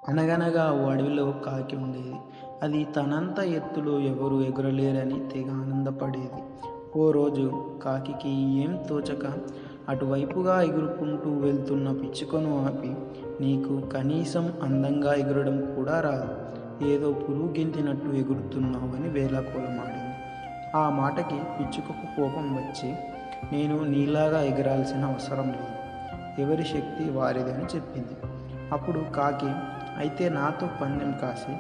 అనగనగా ఓ అడవిలో ఒక కాకి ఉండేది. అది తనంత ఎత్తులో ఎవరూ ఎగురలేరని తెగ ఆనందపడేది. ఓ రోజు కాకికి ఏం తోచక అటువైపుగా ఎగురుకుంటూ వెళ్తున్న పిచ్చుకను ఆపి, నీకు కనీసం అందంగా ఎగరడం కూడా రాదు, ఏదో పురుగు గెంతినట్టు ఎగురుతున్నావని వేళాకోళమాడింది. ఆ మాటకి పిచ్చుకకు కోపం వచ్చి, నేను నీలాగా ఎగరాల్సిన అవసరం లేదు, ఎవరి శక్తి వారిదని చెప్పింది. అప్పుడు కాకి, అయితే నాతో పందెం కాసి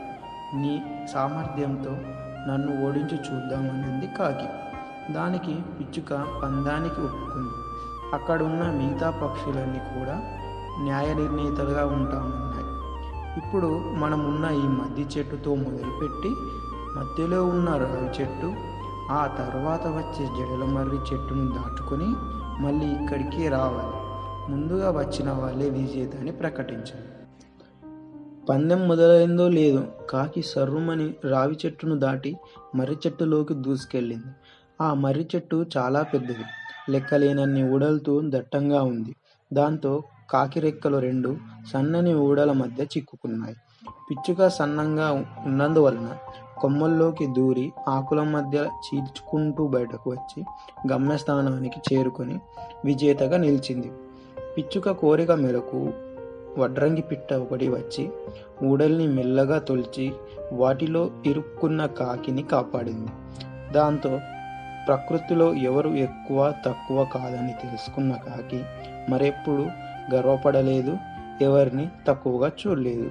నీ సామర్థ్యంతో నన్ను ఓడించి చూద్దామనింది కాకి. దానికి పిచ్చుక పందానికి ఒప్పుకుంది. అక్కడున్న మిగతా పక్షులన్నీ కూడా న్యాయ నిర్ణేతలుగా ఉంటామన్నాయి. ఇప్పుడు మనమున్న ఈ మద్ది చెట్టుతో మొదలుపెట్టి మధ్యలో ఉన్న రావి చెట్టు, ఆ తర్వాత వచ్చే జడల మర్రి చెట్టును దాటుకొని మళ్ళీ ఇక్కడికి రావాలి, ముందుగా వచ్చిన వాళ్ళే విజేత అని ప్రకటించారు. పందెం మొదలైందో లేదో కాకి సర్రుమని రావి చెట్టును దాటి మర్రి చెట్టులోకి దూసుకెళ్ళింది. ఆ మర్రి చెట్టు చాలా పెద్దది, లెక్కలేనన్ని ఊడలతో దట్టంగా ఉంది. దాంతో కాకి రెక్కలు రెండు సన్నని ఊడల మధ్య చిక్కుకున్నాయి. పిచ్చుక సన్నంగా ఉన్నందువలన కొమ్మల్లోకి దూరి ఆకుల మధ్య చీల్చుకుంటూ బయటకు వచ్చి గమ్యస్థానానికి చేరుకొని విజేతగా నిలిచింది. పిచ్చుక కోరిక మేరకు వడ్రంగి పిట్ట ఒకటి వచ్చి ఊడల్ని మెల్లగా తొలిచి వాటిలో ఇరుక్కున్న కాకిని కాపాడింది. దాంతో ప్రకృతిలో ఎవరు ఎక్కువ తక్కువ కాదని తెలుసుకున్న కాకి మరెప్పుడు గర్వపడలేదు, ఎవరిని తక్కువగా చూడలేదు.